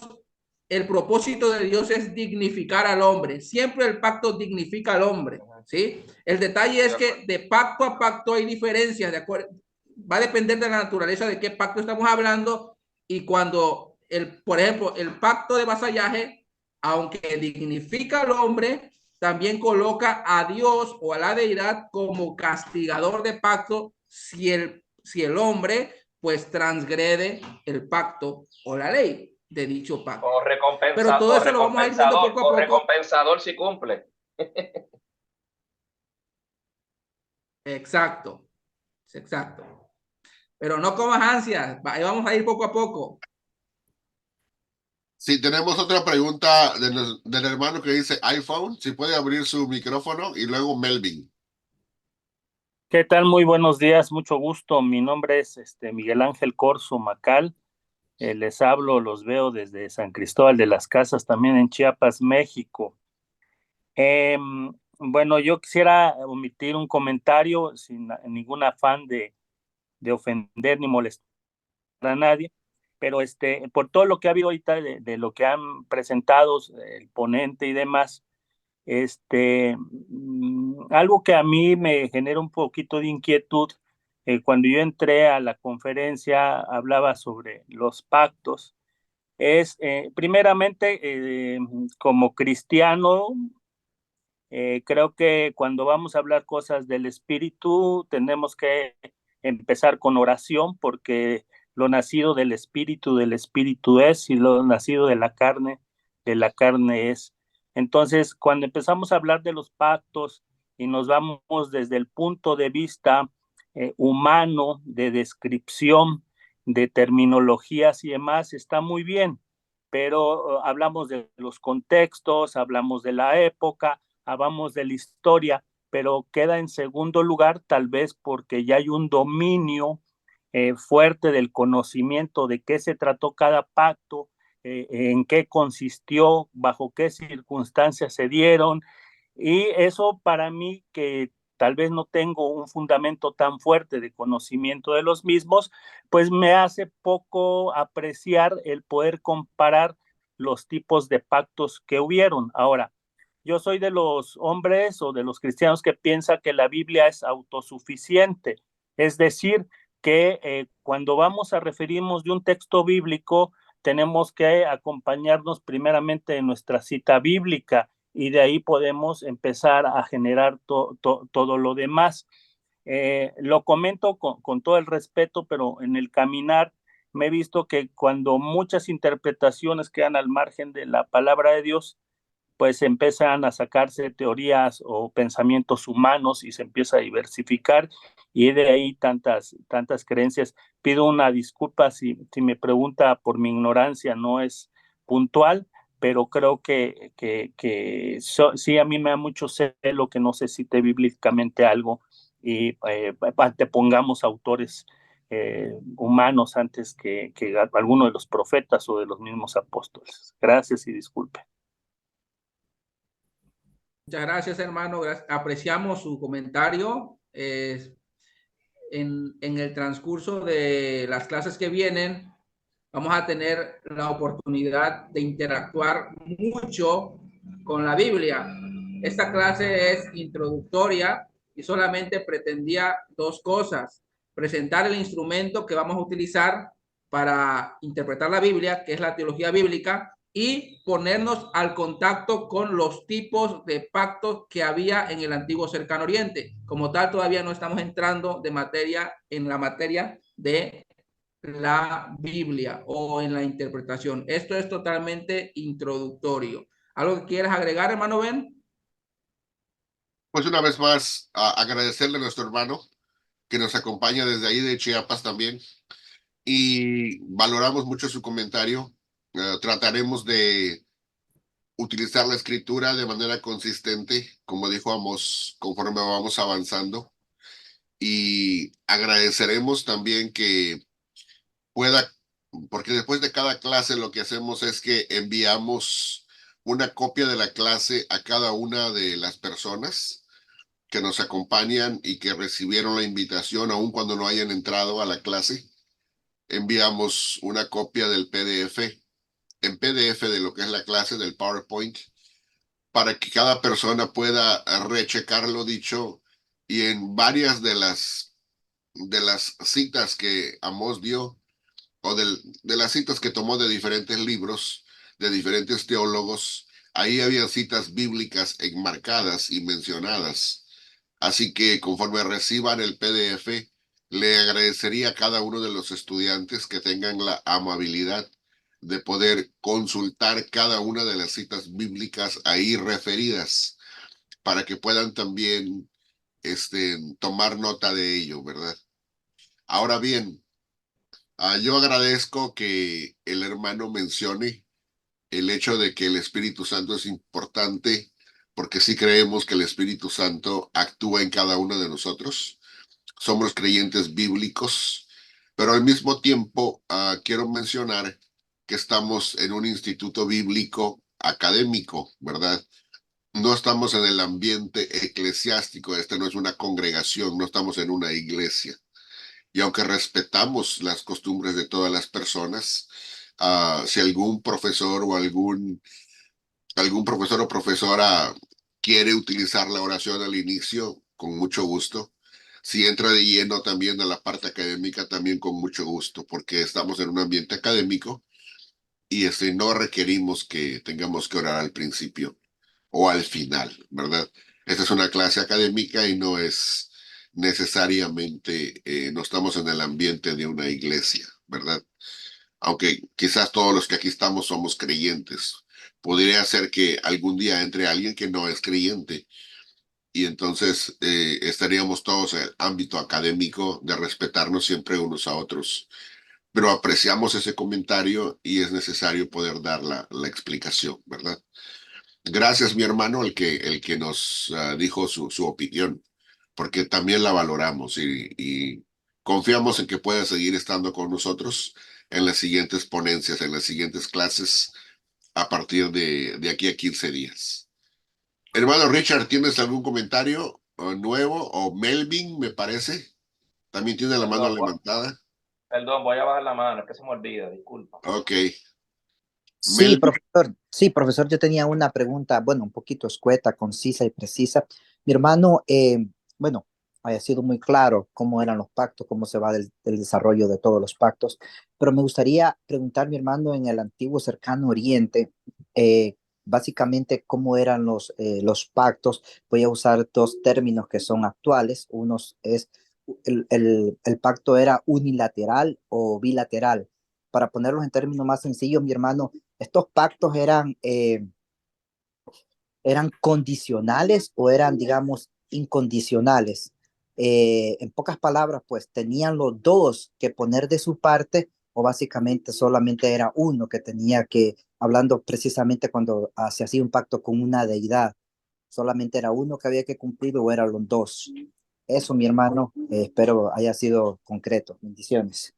el propósito de Dios es dignificar al hombre. Siempre el pacto dignifica al hombre, ¿sí? El detalle es que de pacto a pacto hay diferencias, ¿de acuerdo? Va a depender de la naturaleza de qué pacto estamos hablando Y cuando, por ejemplo, el pacto de vasallaje, aunque dignifica al hombre, también coloca a Dios o a la deidad como castigador de pacto si el hombre pues transgrede el pacto o la ley de dicho pacto. Pero todo eso lo vamos a ir viendo poco a poco.
Recompensador si cumple.
Exacto, exacto. Pero no comas ansias, vamos a ir poco a poco.
Sí, tenemos otra pregunta del hermano que dice iPhone, si puede abrir su micrófono, y luego Melvin.
¿Qué tal? Muy buenos días, mucho gusto. Mi nombre es Miguel Ángel Corzo Macal. Les hablo, los veo desde San Cristóbal de las Casas, también en Chiapas, México. Bueno, yo quisiera omitir un comentario sin ningún afán de ofender ni molestar a nadie, pero por todo lo que ha habido ahorita de lo que han presentado el ponente y demás, algo que a mí me genera un poquito de inquietud, cuando yo entré a la conferencia, hablaba sobre los pactos, es primeramente, como cristiano, creo que cuando vamos a hablar cosas del espíritu, tenemos que empezar con oración, porque lo nacido del espíritu es, y lo nacido de la carne es. Entonces, cuando empezamos a hablar de los pactos y nos vamos desde el punto de vista humano, de descripción, de terminologías y demás, está muy bien, pero hablamos de los contextos, hablamos de la época, hablamos de la historia, pero queda en segundo lugar tal vez porque ya hay un dominio fuerte del conocimiento de qué se trató cada pacto, en qué consistió, bajo qué circunstancias se dieron, y eso para mí, que tal vez no tengo un fundamento tan fuerte de conocimiento de los mismos, pues me hace poco apreciar el poder comparar los tipos de pactos que hubieron. Ahora, yo soy de los hombres o de los cristianos que piensa que la Biblia es autosuficiente, es decir, que cuando vamos a referirnos de un texto bíblico, tenemos que acompañarnos primeramente de nuestra cita bíblica, y de ahí podemos empezar a generar todo lo demás. Lo comento con todo el respeto, pero en el caminar me he visto que cuando muchas interpretaciones quedan al margen de la palabra de Dios, pues empiezan a sacarse teorías o pensamientos humanos y se empieza a diversificar, y de ahí tantas creencias. Pido una disculpa si me pregunta por mi ignorancia, no es puntual, pero creo que sí, a mí me da mucho celo que no se cite bíblicamente algo y antepongamos autores humanos antes que alguno de los profetas o de los mismos apóstoles. Gracias y disculpe.
Muchas gracias, hermano. Apreciamos su comentario. En el transcurso de las clases que vienen, vamos a tener la oportunidad de interactuar mucho con la Biblia. Esta clase es introductoria y solamente pretendía dos cosas: presentar el instrumento que vamos a utilizar para interpretar la Biblia, que es la teología bíblica, y ponernos al contacto con los tipos de pactos que había en el antiguo Cercano Oriente. Como tal, todavía no estamos entrando en la materia de la Biblia o en la interpretación. Esto es totalmente introductorio. ¿Algo que quieras agregar, hermano Ben?
Pues una vez más, agradecerle a nuestro hermano que nos acompaña desde ahí de Chiapas también, y valoramos mucho su comentario. Trataremos de utilizar la escritura de manera consistente, como dijo Amos, conforme vamos avanzando, y agradeceremos también que pueda, porque después de cada clase lo que hacemos es que enviamos una copia de la clase a cada una de las personas que nos acompañan y que recibieron la invitación, aun cuando no hayan entrado a la clase. Enviamos una copia del PDF, en PDF, de lo que es la clase, del PowerPoint, para que cada persona pueda rechecar lo dicho, y en varias de las citas que Amos dio, o de las citas que tomó de diferentes libros, de diferentes teólogos, ahí había citas bíblicas enmarcadas y mencionadas. Así que conforme reciban el PDF, le agradecería a cada uno de los estudiantes que tengan la amabilidad de poder consultar cada una de las citas bíblicas ahí referidas para que puedan también tomar nota de ello, ¿verdad? Ahora bien, yo agradezco que el hermano mencione el hecho de que el Espíritu Santo es importante, porque sí creemos que el Espíritu Santo actúa en cada uno de nosotros. Somos creyentes bíblicos, pero al mismo tiempo quiero mencionar que estamos en un instituto bíblico académico, ¿verdad? No estamos en el ambiente eclesiástico, no es una congregación, no estamos en una iglesia. Y aunque respetamos las costumbres de todas las personas, si algún profesor o algún profesor o profesora quiere utilizar la oración al inicio, con mucho gusto. Si entra de lleno también a la parte académica, también con mucho gusto, porque estamos en un ambiente académico y no requerimos que tengamos que orar al principio o al final, ¿verdad? Esta es una clase académica y no es necesariamente, no estamos en el ambiente de una iglesia, ¿verdad? Aunque quizás todos los que aquí estamos somos creyentes. Podría ser que algún día entre alguien que no es creyente y entonces estaríamos todos en el ámbito académico de respetarnos siempre unos a otros. Pero apreciamos ese comentario y es necesario poder dar la explicación, ¿verdad? Gracias, mi hermano, el que nos dijo su opinión, porque también la valoramos y confiamos en que pueda seguir estando con nosotros en las siguientes ponencias, en las siguientes clases, a partir de aquí a 15 días. Hermano Richard, ¿tienes algún comentario nuevo? O Melvin, me parece, también tiene la mano levantada.
Perdón, voy a bajar la mano, es que se me olvida, disculpa.
Ok.
Sí, profesor. Sí, profesor, yo tenía una pregunta, bueno, un poquito escueta, concisa y precisa. Mi hermano, bueno, haya sido muy claro cómo eran los pactos, cómo se va del desarrollo de todos los pactos, pero me gustaría preguntar, mi hermano, en el antiguo cercano Oriente, básicamente cómo eran los pactos. Voy a usar dos términos que son actuales. Uno es, el pacto era unilateral o bilateral. Para ponerlos en términos más sencillos, mi hermano, ¿estos pactos eran condicionales o eran, digamos, incondicionales? En pocas palabras, pues tenían los dos que poner de su parte o básicamente solamente era uno que tenía que, hablando precisamente cuando se hacía un pacto con una deidad, solamente era uno que había que cumplir o eran los dos. Eso, mi hermano, espero haya sido concreto. Bendiciones.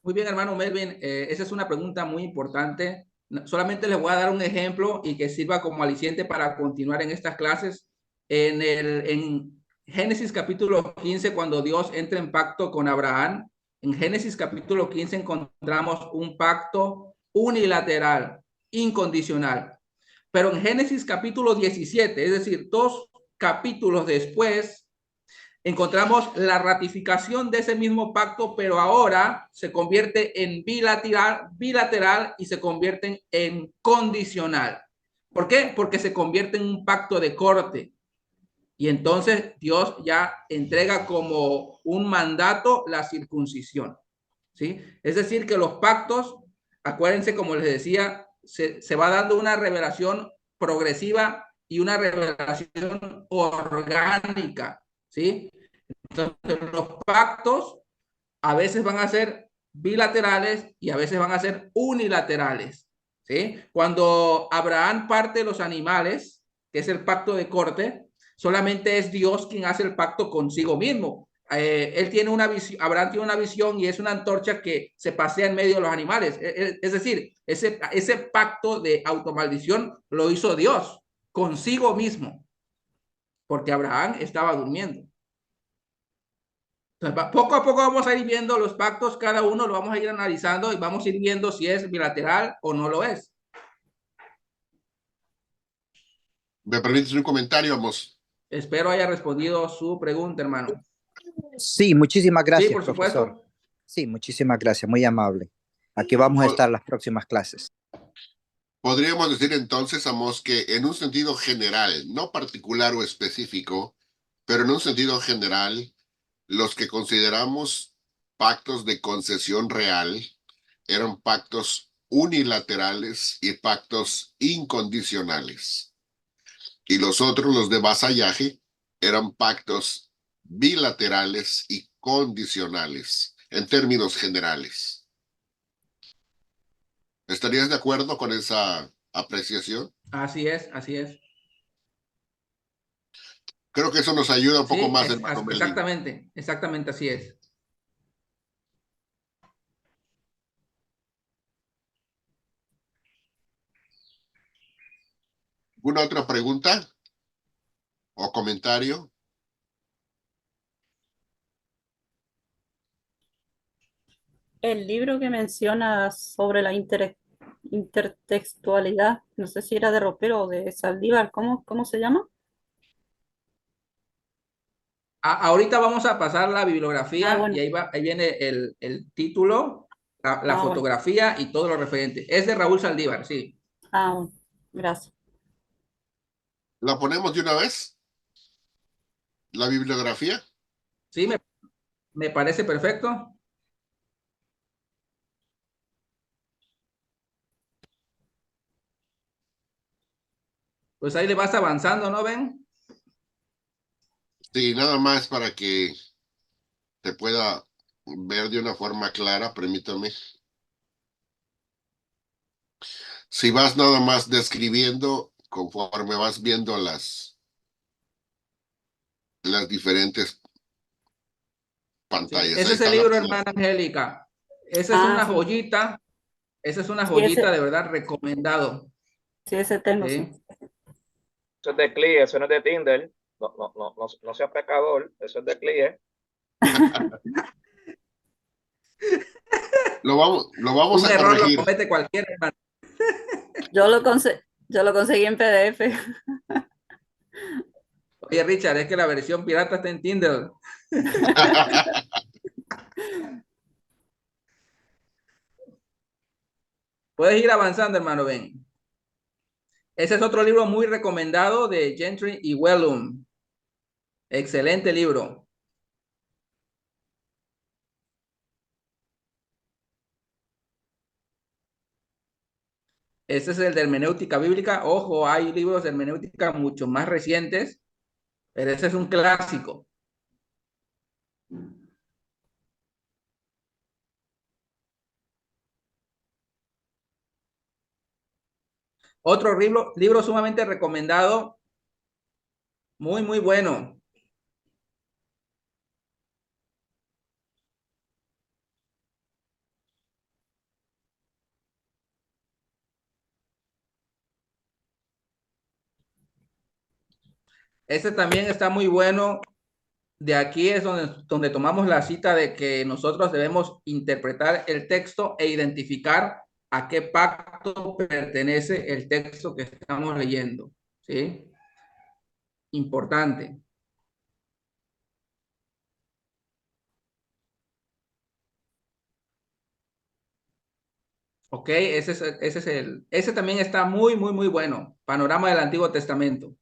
Muy bien, hermano Melvin, esa es una pregunta muy importante. Solamente les voy a dar un ejemplo y que sirva como aliciente para continuar en estas clases. En Génesis capítulo 15, cuando Dios entra en pacto con Abraham, en Génesis capítulo 15 encontramos un pacto unilateral, incondicional. Pero en Génesis capítulo 17, es decir, 2 capítulos después, encontramos la ratificación de ese mismo pacto, pero ahora se convierte en bilateral y se convierte en condicional. ¿Por qué? Porque se convierte en un pacto de corte. Y entonces Dios ya entrega como un mandato la circuncisión. ¿Sí? Es decir, que los pactos, acuérdense, como les decía, se va dando una revelación progresiva y una revelación orgánica. ¿Sí? Entonces, los pactos a veces van a ser bilaterales y a veces van a ser unilaterales. ¿Sí? Cuando Abraham parte los animales, que es el pacto de corte, solamente es Dios quien hace el pacto consigo mismo. Él tiene una visión, Abraham tiene una visión y es una antorcha que se pasea en medio de los animales. Es decir, ese pacto de automaldición lo hizo Dios consigo mismo, porque Abraham estaba durmiendo. Entonces, poco a poco vamos a ir viendo los pactos, cada uno lo vamos a ir analizando y vamos a ir viendo si es bilateral o no lo es.
¿Me permites un comentario, Amos?
Espero haya respondido su pregunta, hermano.
Sí, muchísimas gracias,
Sí, por
profesor.
supuesto.
Sí, muchísimas gracias, muy amable. Aquí vamos a estar las próximas clases.
Podríamos decir entonces, Amos, que en un sentido general, no particular o específico, pero en un sentido general, los que consideramos pactos de concesión real eran pactos unilaterales y pactos incondicionales. Y los otros, los de vasallaje, eran pactos bilaterales y condicionales, en términos generales. ¿Estarías de acuerdo con esa apreciación?
Así es, así es.
Creo que eso nos ayuda un poco
Sí,
más, hermano Melvin.
exactamente, exactamente así es.
¿Alguna otra pregunta o comentario?
El libro que menciona sobre la intertextualidad, no sé si era de Ropero o de Saldívar, ¿cómo se llama?
Ahorita vamos a pasar la
Ah,
bibliografía y
bueno,
ahí viene el título, la
bueno,
fotografía y todo lo referente. Es de Raúl Saldívar, sí.
bueno, gracias.
¿La ponemos de una vez? ¿La bibliografía?
Sí, me parece perfecto. Pues ahí le vas avanzando, ¿no ven?
Sí, nada más para que te pueda ver de una forma clara, permítame. Si vas nada más describiendo conforme vas viendo las diferentes
Sí,
pantallas.
ese
Ahí
es el
está la
libro,
primera.
hermana Angélica. Esa es
Ah,
una
sí,
joyita. Esa es una
sí,
joyita de verdad recomendado.
sí, ese tengo, sí.
¿Sí?
Eso es de CLIE, eso no es de Tinder. No seas pecador, eso es de CLIE.
Lo vamos
Un
a
error lo
corregir.
comete cualquiera, hermano.
Yo lo conseguí en PDF.
Oye, Richard, es que la versión pirata está en Tinder. Puedes ir avanzando, hermano, ven. Ese es otro libro muy recomendado de Gentry y Wellum. Excelente libro. Ese es el de hermenéutica bíblica. Ojo, hay libros de hermenéutica mucho más recientes, pero ese es un clásico. Otro libro sumamente recomendado, muy, muy bueno. Ese también está muy bueno. De aquí es donde tomamos la cita de que nosotros debemos interpretar el texto e identificar a qué pacto pertenece el texto que estamos leyendo. ¿Sí? Importante. Ok, ese también está muy, muy, muy bueno. Panorama del Antiguo Testamento.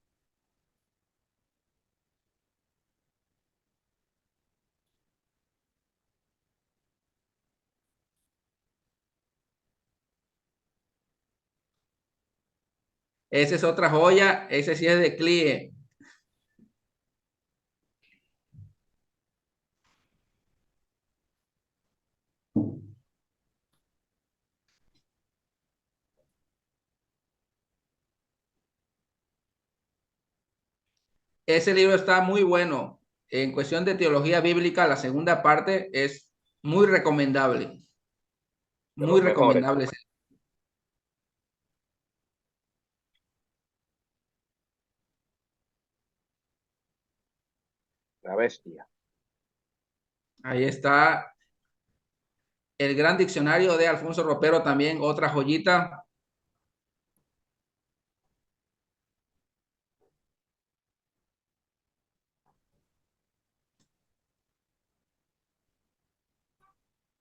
Esa es otra joya. Ese sí es de CLIE. Ese libro está muy bueno. En cuestión de teología bíblica, la segunda parte es muy recomendable.
De
Muy
los mejores.
recomendable.
La bestia.
Ahí está el gran diccionario de Alfonso Ropero, también otra joyita.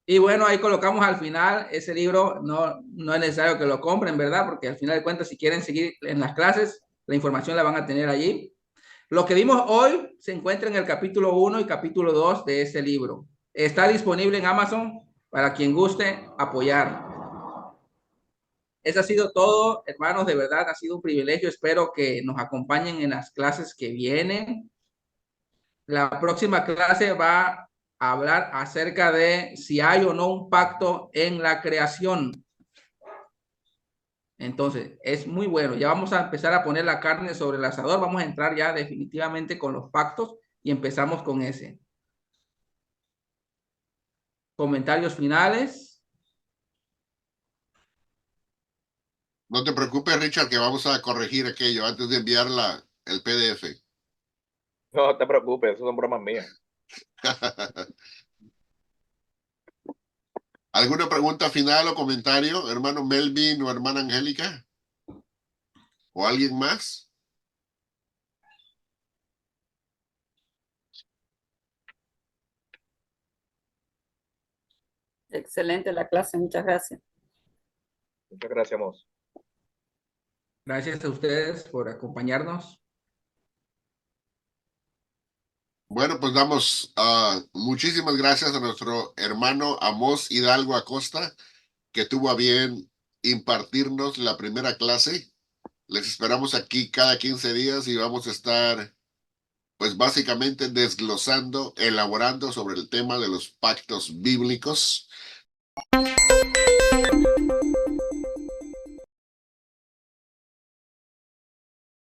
Y bueno, ahí colocamos al final ese libro, no es necesario que lo compren, ¿verdad? Porque al final de cuentas, si quieren seguir en las clases, la información la van a tener allí. Lo que vimos hoy se encuentra en el capítulo 1 y capítulo 2 de ese libro. Está disponible en Amazon para quien guste apoyar. Eso ha sido todo, hermanos, de verdad ha sido un privilegio. Espero que nos acompañen en las clases que vienen. La próxima clase va a hablar acerca de si hay o no un pacto en la creación. Entonces, es muy bueno. Ya vamos a empezar a poner la carne sobre el asador. Vamos a entrar ya definitivamente con los pactos y empezamos con ese. Comentarios finales.
No te preocupes, Richard, que vamos a corregir aquello antes de enviar el PDF.
No te preocupes, eso son bromas mías.
¿Alguna pregunta final o comentario, hermano Melvin o hermana Angélica? ¿O alguien más?
Excelente la clase, muchas gracias.
Muchas gracias, Mos.
Gracias a ustedes por acompañarnos.
Bueno, pues damos muchísimas gracias a nuestro hermano Amós Hidalgo Acosta, que tuvo a bien impartirnos la primera clase. Les esperamos aquí cada 15 días y vamos a estar, pues básicamente desglosando, elaborando sobre el tema de los pactos bíblicos.